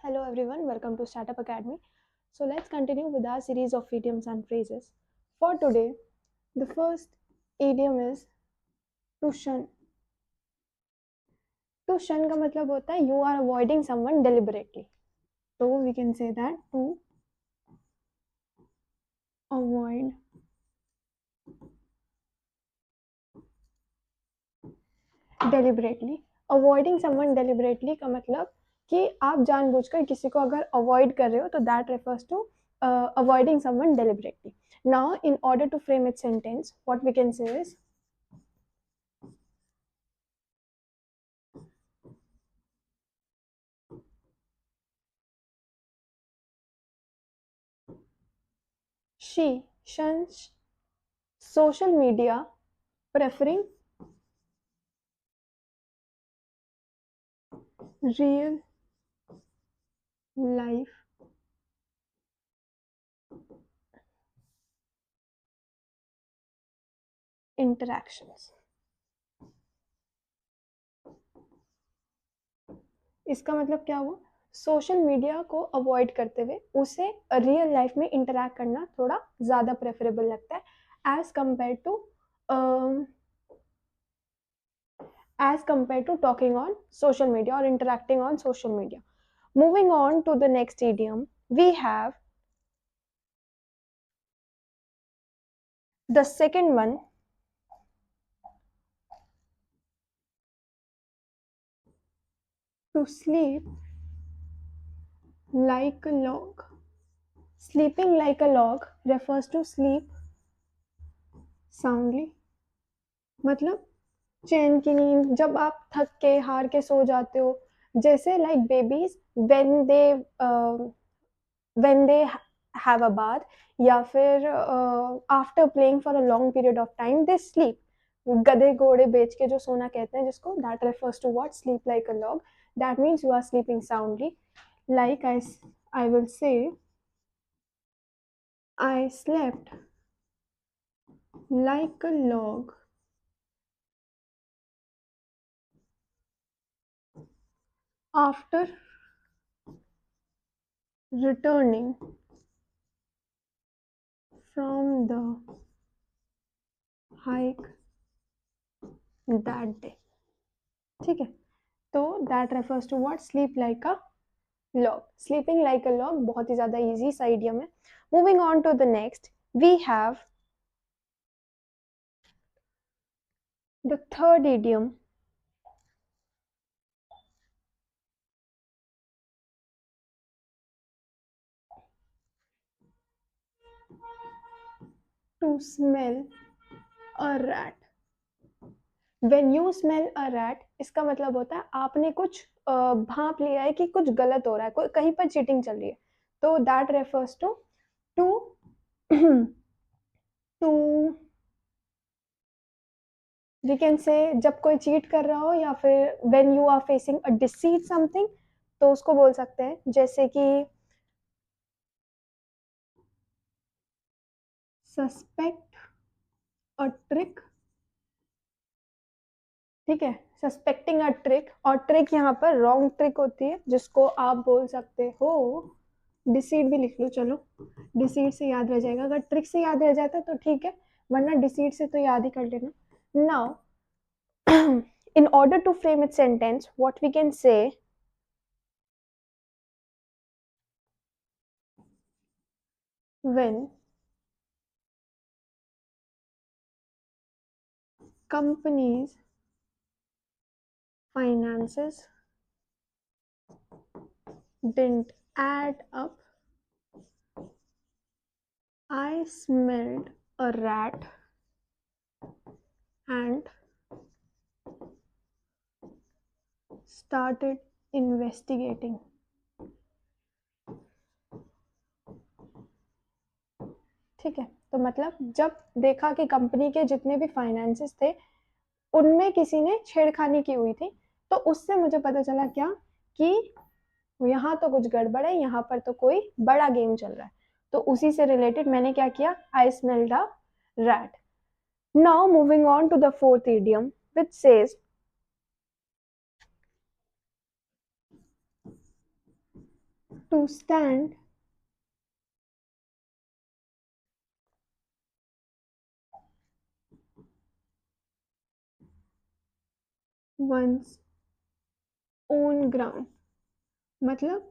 Hello everyone, welcome to Startup Academy. So let's continue with our series of idioms and phrases. For today, the first idiom is to shun. To shun का मतलब होता है you are avoiding someone deliberately. So we can say that to avoid deliberately. Avoiding someone deliberately का मतलब कि आप जानबूझकर किसी को अगर avoid कर रहे हो तो that refers to avoiding someone deliberately. Now, in order to frame its sentence, what we can say is she shuns social media, preferring real life interactions. इसका मतलब क्या हुआ? सोशल मीडिया को अवॉइड करते हुए उसे रियल लाइफ में interact करना थोड़ा ज़्यादा प्रेफरेबल लगता है as compared to talking on social media or interacting on social media. Moving on to the next idiom, we have the second one, to sleep like a log. Sleeping like a log refers to sleep soundly. मतलब चैन की नींद, जब आप थक के हार के सो जाते हो, जैसे like babies when they have a bath, या फिर after playing for a long period of time they sleep. गधे घोड़े बेच के जो सोना कहते हैं, जिसको that refers to what? Sleep like a log. That means you are sleeping soundly. Like I will say I slept like a log after returning from the hike that day. ठीक है, तो that refers to what? Sleep like a log. Sleeping like a log बहुत ही ज़्यादा easy सा idiom है. Moving on to the next, we have the third idiom, to smell a rat. When you smell a rat, इसका मतलब होता है आपने कुछ भाप लिया है कि कुछ गलत हो रहा है, कहीं पर चीटिंग चल रही है. तो that refers to to to we can say जब कोई चीट कर रहा हो, या फिर when you are facing a deceit something, तो उसको बोल सकते हैं, जैसे कि सस्पेक्ट अ ट्रिक. ठीक है, सस्पेक्टिंग अ ट्रिक, और ट्रिक यहाँ पर रॉन्ग ट्रिक होती है, जिसको आप बोल सकते हो डिसीट. भी लिख लो, चलो डिसीट से याद रह जाएगा. अगर ट्रिक से याद रह जाता तो ठीक है, वरना डिसीट से तो याद ही कर लेना. Now in order to frame its sentence, what we can say, when companies finances didn't add up, I smelled a rat and started investigating. ठीक है, तो मतलब जब देखा कि कंपनी के जितने भी फाइनेंसेस थे उनमें किसी ने छेड़खानी की हुई थी, तो उससे मुझे पता चला क्या, कि यहाँ तो कुछ गड़बड़ है, यहाँ पर तो कोई बड़ा गेम चल रहा है. तो उसी से रिलेटेड मैंने क्या किया? I smelled a rat. Now moving on to the fourth idiom, which says to stand one's own ground, मतलब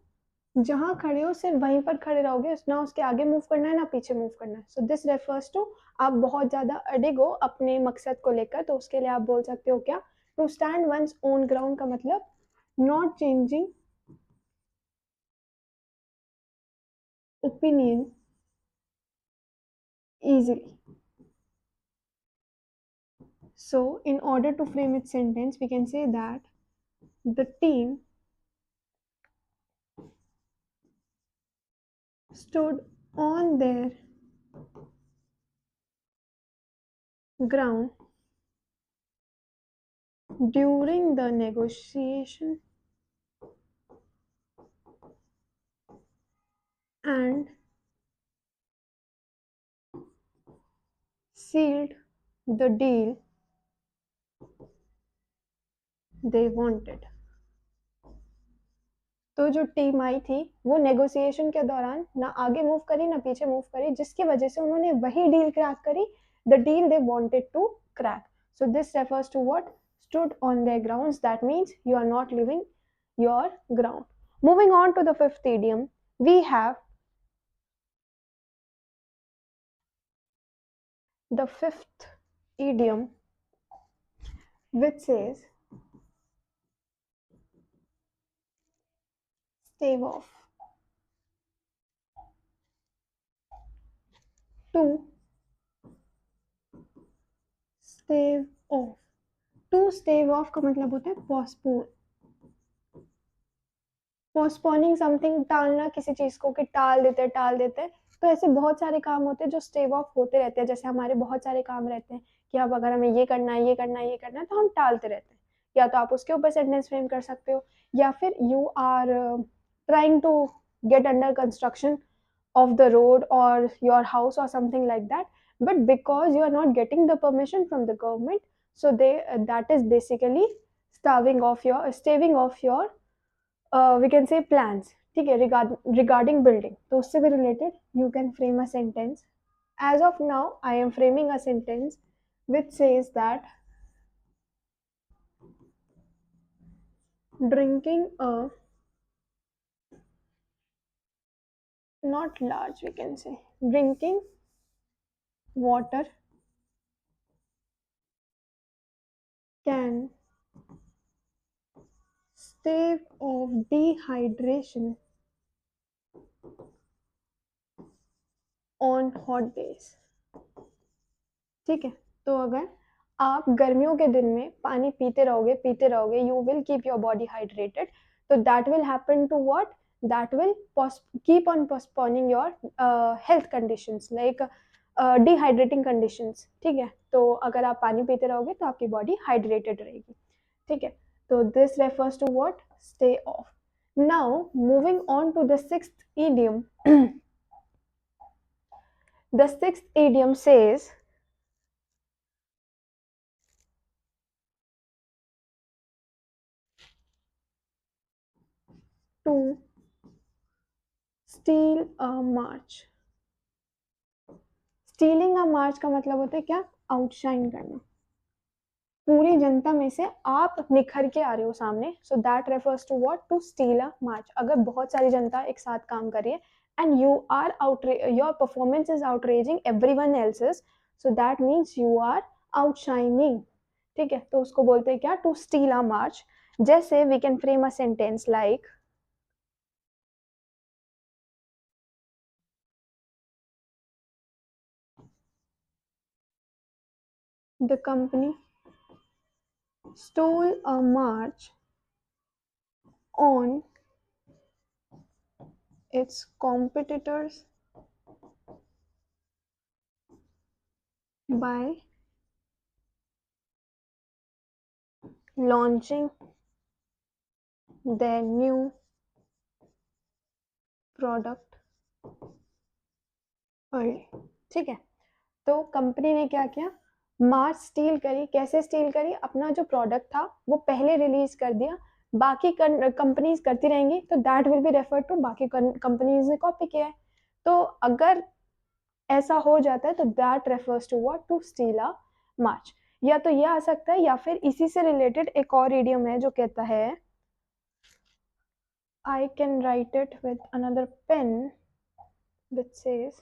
जहाँ खड़े हो सिर्फ वहीं पर खड़े रहोगे, ना उसके आगे मूव करना है ना पीछे मूव करना है. सो दिस रेफर्स टू आप बहुत ज्यादा अडिग हो अपने मकसद को लेकर, तो उसके लिए आप बोल सकते हो क्या, to stand one's own ground का मतलब not changing opinion easily. So in order to frame its sentence, we can say that the team stood on their ground during the negotiation and sealed the deal they wanted. तो जो team आई थी वो negotiation के दौरान ना आगे move करी ना पीछे मूव करी, जिसकी वजह से उन्होंने वही डील क्रैक करी, the deal they wanted to crack. So this refers to what, stood on their grounds. That means you are not leaving your ground. Moving on to the fifth idiom, we have the fifth idiom which says stave off. To stave off, to stave off का मतलब होता है postpone. Postponing something, टालना किसी चीज को, कि टाल देते. तो ऐसे बहुत सारे काम होते हैं जो स्टेव ऑफ होते रहते हैं. जैसे हमारे बहुत सारे काम रहते हैं कि अब अगर हमें ये करना है ये करना है ये करना है, तो हम टालते रहते हैं. या तो आप उसके ऊपर सेंटेंस फ्रेम कर सकते हो, या फिर you are trying to get under construction of the road or your house or something like that, but because you are not getting the permission from the government, so they that is basically staving off your we can say plans. ठीक है, regarding building, तो उससे भी related you can frame a sentence. As of now I am framing a sentence which says that drinking a, not large, we can say drinking water can stave off dehydration on hot days. ठीक है, तो अगर आप गर्मियों के दिन में पानी पीते रहोगे, you will keep your body hydrated. तो that will happen to what, that will keep on postponing your health conditions like dehydrating conditions. ठीक है, तो अगर आप पानी पीते रहोगे तो आपकी बॉडी हाइड्रेटेड रहेगी. ठीक है, तो this refers to what, stay off. Now moving on to the sixth idiom. The sixth idiom says to steal a march. Stealing a march का मतलब होता है क्या, आउटशाइन करना. पूरी जनता में से आप निखर के आ रहे हो सामने, so that refers to what, to steal a march. अगर बहुत सारी जनता एक साथ काम कर रही है and you are your performance is outraging everyone else's, so that means you are outshining. ठीक है, तो उसको बोलते हैं क्या, टू स्टील अ मार्च. जैसे we can frame a sentence like the company stole a march on its competitors by launching their new product early. ठीक है, तो कंपनी ने क्या किया, मार्च स्टील करी. कैसे स्टील करी, अपना जो प्रोडक्ट था वो पहले रिलीज कर दिया बाकी कंपनीज करती रहेंगी तो that will be refer to बाकी कंपनीज ने कॉपी किया है। तो अगर ऐसा हो जाता है तो that refers to what, to steal a march. या तो ये आ सकता है या फिर इसी से रिलेटेड एक और इडियम है जो कहता है, I can write it with another pen which says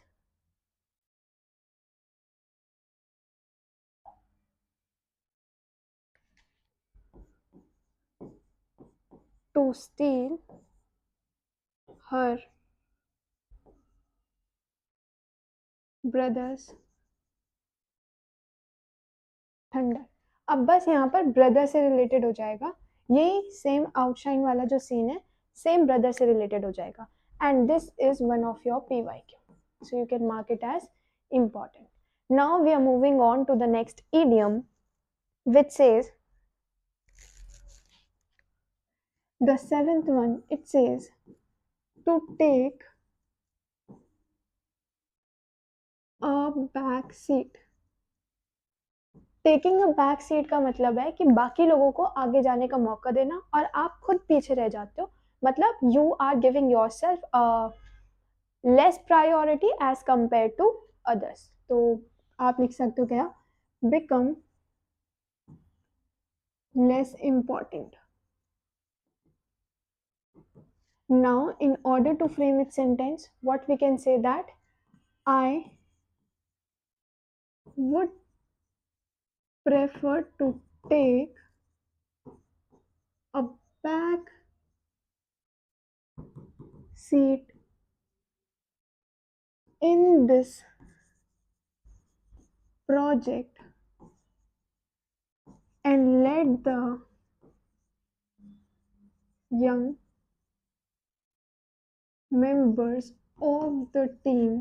to steal her brother's thunder। अब बस यहाँ पर ब्रदर से रिलेटेड हो जाएगा, ये सेम आउटशाइन वाला जो सीन है सेम ब्रदर से रिलेटेड हो जाएगा। And this is one of your PYQ, so you can mark it as important. Now we are moving on to the next idiom which says, the seventh one, it says to take a back seat। Taking a back seat का मतलब है कि बाकी लोगों को आगे जाने का मौका देना और आप खुद पीछे रह जाते हो, मतलब you are giving yourself less priority as compare to others. तो आप लिख सकते हो क्या, become less important. Now in order to frame it sentence what we can say that I would prefer to take a back seat in this project and let the young members of the team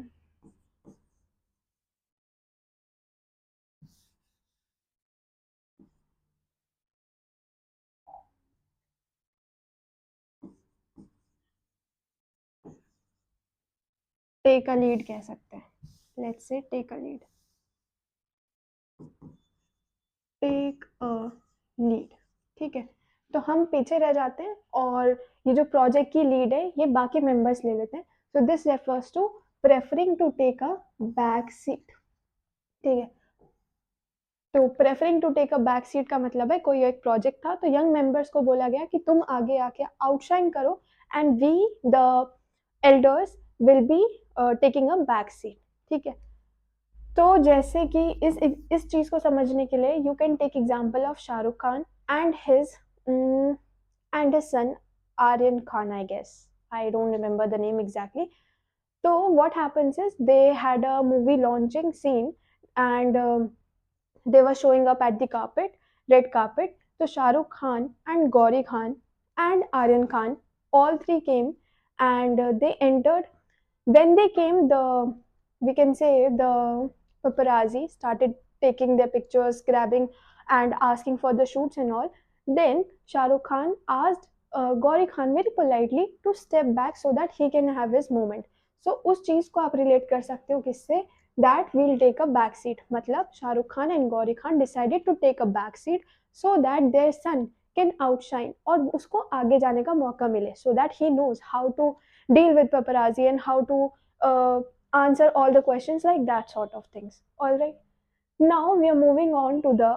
take a lead कह सकते हैं। Let's say take a lead, take a lead। ठीक है, तो हम पीछे रह जाते हैं और ये जो प्रोजेक्ट की लीड है ये बाकी मेंबर्स ले लेते हैं। So this refers to preferring to take a back seat. ठीक है, तो preferring to take a back seat का मतलब है कोई एक प्रोजेक्ट था तो यंग मेंबर्स को बोला गया कि तुम आगे आके आउटशाइन करो and we the elders will be taking a back seat. ठीक है, तो जैसे कि इस चीज को समझने के लिए you can take example of Shahrukh Khan and his son Aryan Khan, I guess, I don't remember the name exactly. तो what happens is they had a movie launching scene and they were showing up at the carpet, red carpet. So Shah Rukh Khan and Gauri Khan and Aryan Khan, all three came and they entered. When they came, the, we can say, the paparazzi started taking their pictures, grabbing and asking for the shoots and all. Then Shah Rukh Khan asked Gauri Khan very politely to step back so that he can have his moment. So उस चीज को आप relate कर सकते हो किससे, that will take a back seat। मतलब Shahrukh Khan and Gauri Khan decided to take a back seat so that their son can outshine और उसको आगे जाने का मौका मिले, so that he knows how to deal with paparazzi and how to uh, answer all the questions, like that sort of things। All right, now we are moving on to the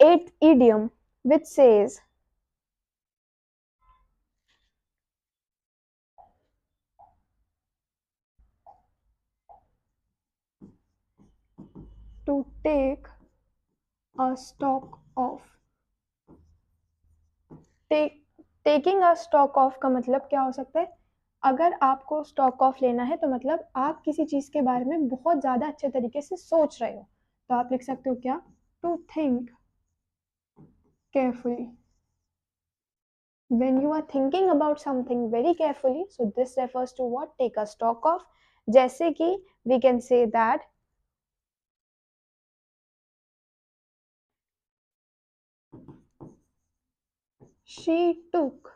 eighth idiom which says to take a stock of। Taking a stock of का मतलब क्या हो सकता है, अगर आपको stock of लेना है तो मतलब आप किसी चीज के बारे में बहुत ज्यादा अच्छे तरीके से सोच रहे हो, तो आप लिख सकते हो क्या, to think carefully. when you are thinking about something very carefully, so this refers to what, take a stock of। जैसे कि we can say that she took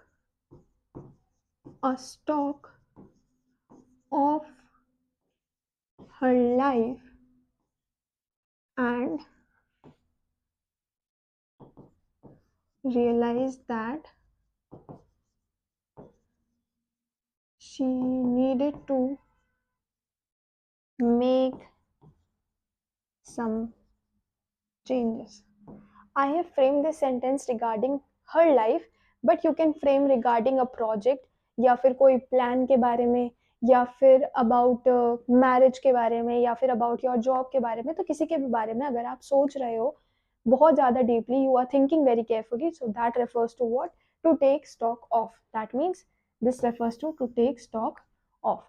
a stock of her life and realized that she needed to make some changes. I have framed this sentence regarding her life, but you can frame regarding a project या फिर कोई plan के बारे में या फिर about marriage के बारे में या फिर अबाउट योर जॉब के बारे में तो किसी के भी बारे में अगर आप सोच रहे हो बहुत ज़्यादा deeply you are thinking very carefully so that refers to what to take stock of that means this refers to take stock of.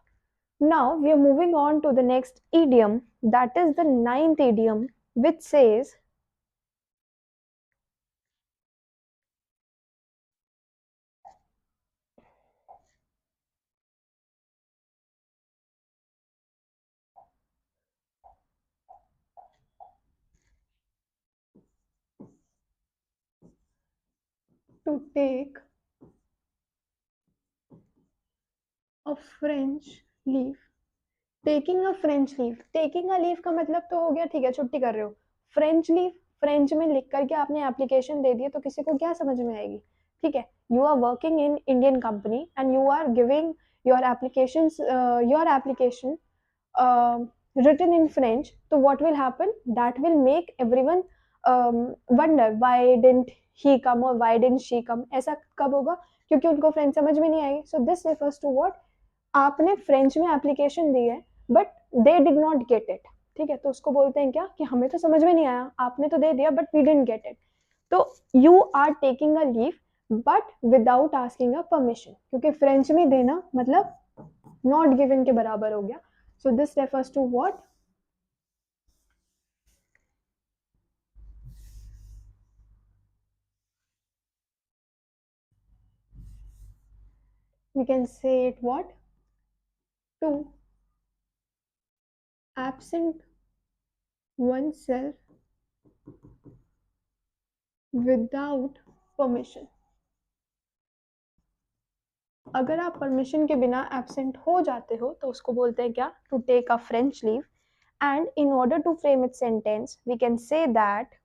Now we are moving on to the next idiom, that is the ninth idiom, which says to take a French leave. Taking a French leave, taking a leave का मतलब तो हो गया ठीक है छुट्टी कर रहे हो. फ्रेंच लीव फ्रेंच में लिख करके आपने एप्लीकेशन दे दिया तो किसी को क्या समझ में आएगी. ठीक है, you are working in Indian company and you are giving your application written in French. So what will happen? That will make everyone wonder why didn't he come or why didn't she come. ऐसा कब होगा? क्योंकि उनको French समझ में नहीं आएगी. So this refers to what? आपने फ्रेंच में एप्लीकेशन दी है but they did not get it. ठीक है, तो उसको बोलते हैं क्या कि हमें तो समझ में नहीं आया, आपने तो दे दिया but we didn't get it. तो you are taking a leave but without asking a permission, क्योंकि फ्रेंच में देना मतलब नॉट गिवन के बराबर हो गया. So this refers to what? We can say it what? To absent oneself without permission. अगर आप परमिशन के बिना एब्सेंट हो जाते हो तो उसको बोलते हैं क्या? To take a French leave. And in order to frame it sentence we can say that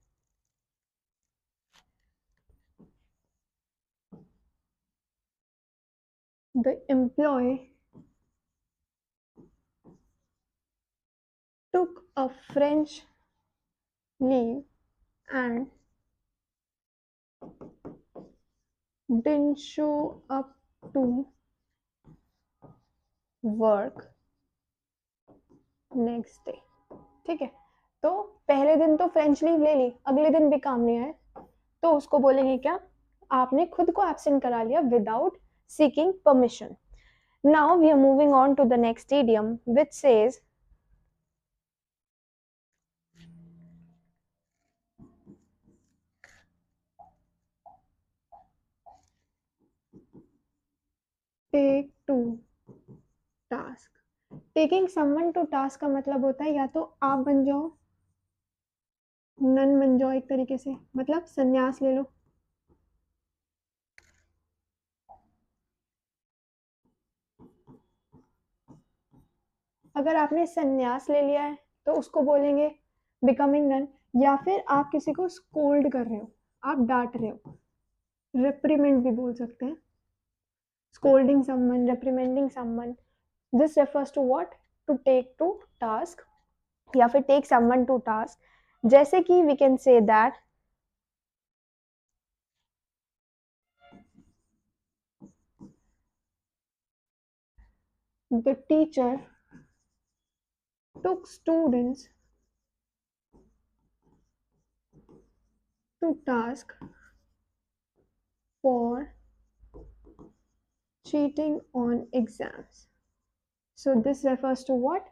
the employee took a French leave and didn't show up to work next day. ठीक है, तो पहले दिन तो फ्रेंच लीव ले ली, अगले दिन भी काम नहीं आए तो उसको बोलेंगे क्या? आपने खुद को एब्सेंट करा लिया without seeking permission. Now we are moving on to the next idiom which says take to task. Taking someone to task का मतलब होता है या तो आप बन जाओ, नन बन जाओ, एक तरीके से मतलब संन्यास ले लो. अगर आपने संन्यास ले लिया है तो उसको बोलेंगे बिकमिंग नन. या फिर आप किसी को स्कोल्ड कर रहे हो, आप डांट रहे हो, रिप्रीमेंड भी बोल सकते हैं. Scolding someone, reprimanding someone, this refers to what? To take to task या फिर टेक समवन टू टास्क. जैसे कि we can say that the teacher took students to task for cheating on exams. So this refers to what?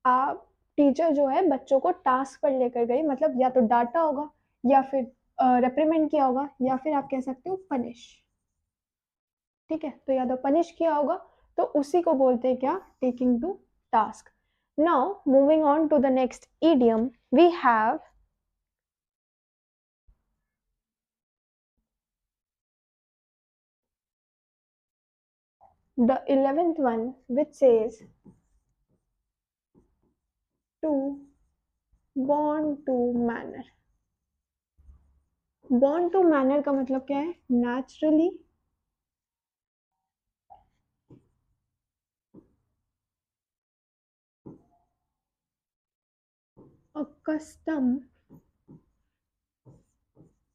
आप teacher जो है बच्चों को task पर लेकर गई, मतलब या तो डांटा होगा या फिर रेप्रीमेंड किया होगा या फिर आप कह सकते हो पनिश. ठीक है, तो या तो पनिश किया होगा तो उसी को बोलते हैं क्या? Taking to task. Now moving on to the next idiom we have the 11th one which says to born to manner. Born to manner का मतलब क्या है? Naturally accustomed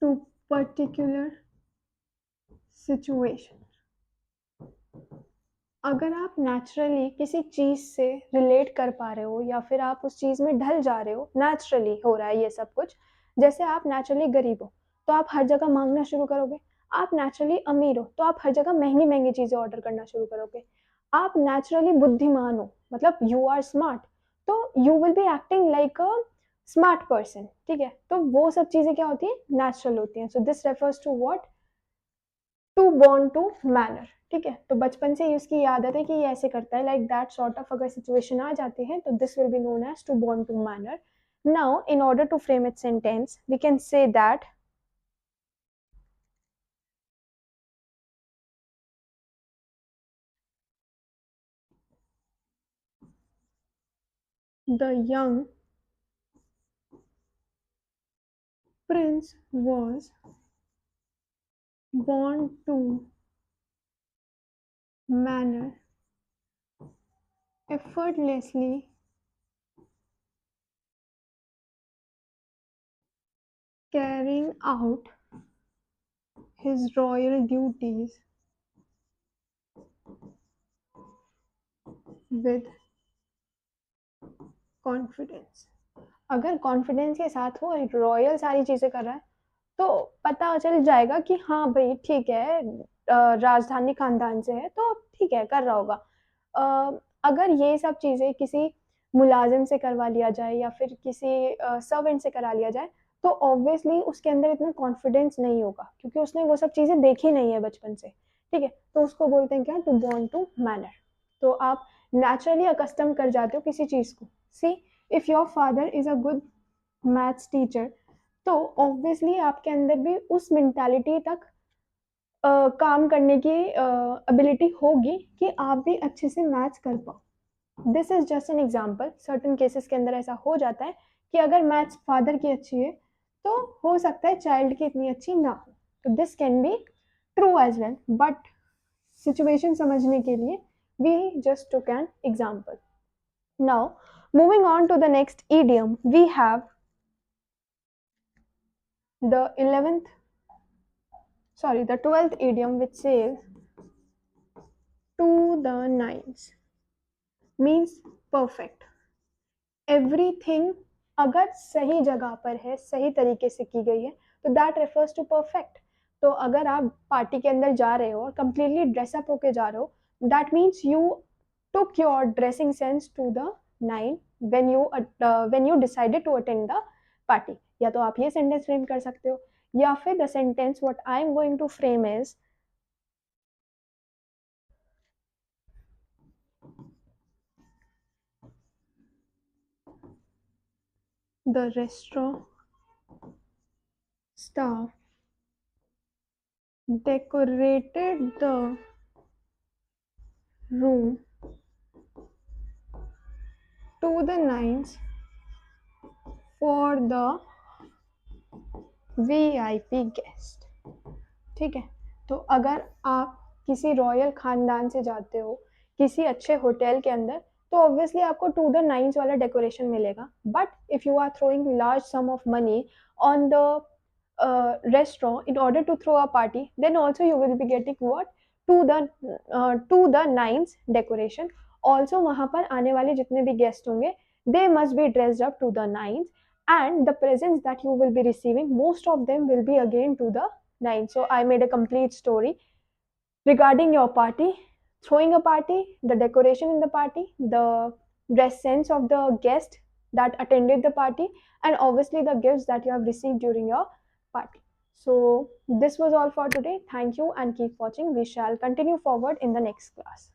to particular situation. अगर आप नेचुरली किसी चीज़ से रिलेट कर पा रहे हो या फिर आप उस चीज़ में ढल जा रहे हो, नेचुरली हो रहा है ये सब कुछ। जैसे आप नेचुरली गरीब हो तो आप हर जगह मांगना शुरू करोगे। आप नेचुरली अमीर हो तो आप हर जगह महंगी महंगी चीज़ें ऑर्डर करना शुरू करोगे। आप नेचुरली बुद्धिमान हो, मतलब यू आर स्मार्ट, तो you will be acting like a smart person. ठीक है, तो वो सब चीज़ें क्या होती है? नेचुरल होती हैं। So this refers to what? To born to manner. ठीक है, तो बचपन से ही उसकी आदत है कि ये ऐसे करता है, लाइक दैट सॉर्ट ऑफ अगर सिचुएशन आ जाती है तो this will be known as to born to manner. Now in order to frame it sentence we can say that the young prince was born to manner effortlessly carrying out his royal duties with confidence। अगर confidence के साथ वो royal सारी चीजें कर रहा है तो पता चल जाएगा कि हाँ भाई ठीक है, राजधानी खानदान से है तो ठीक है कर रहा होगा। अगर ये सब चीजें किसी मुलाजिम से करवा लिया जाए या फिर किसी सर्वेंट से करा लिया जाए तो ऑब्वियसली उसके अंदर इतना कॉन्फिडेंस नहीं होगा क्योंकि उसने वो सब चीजें देखी नहीं है बचपन से। ठीक है, तो उसको बोलते हैं क्या? To born to manner. तो आप नेचुरली अकस्टम कर जाते हो किसी चीज को। See, if your father is a good maths teacher तो ऑब्वियसली आपके अंदर भी उस मेंटालिटी तक काम करने की एबिलिटी होगी कि आप भी अच्छे से मैथ्स कर पाओ। This is just an example. Certain cases के अंदर ऐसा हो जाता है कि अगर मैथ्स फादर की अच्छी है तो हो सकता है चाइल्ड की इतनी अच्छी ना हो। तो this can be true as well, but situation समझने के लिए we just took an example. Now moving on to the next idiom, we have the 11th, sorry, the 12th idiom, which says to the nines, means perfect। Everything अगर सही जगह पर है, सही तरीके से की गई है तो दैट रेफर्स टू परफेक्ट। तो अगर आप पार्टी के अंदर जा रहे हो और कंप्लीटली ड्रेसअप होके जा रहे हो, that means you took your dressing sense to the nine when you decided to attend the party. या तो आप ये सेंटेंस फ्रेम कर सकते हो या फिर the sentence what I am going to frame is the restaurant staff decorated the room to the nines for the VIP guest। ठीक है, तो अगर आप किसी रॉयल खानदान से जाते हो किसी अच्छे होटल के अंदर तो ऑब्वियसली आपको टू द नाइन्स वाला डेकोरेशन मिलेगा। But if you are throwing large sum of money on the restaurant in order to throw a party, then also you will be getting what? To the nines decoration। Also वहां पर आने वाले जितने भी guest होंगे they must be dressed up to the nines, and the presents that you will be receiving, most of them will be again to the nines। So I made a complete story regarding your party, throwing a party, the decoration in the party, the dress sense of the guest that attended the party, and obviously the gifts that you have received during your party। So this was all for today. Thank you and keep watching. We shall continue forward in the next class.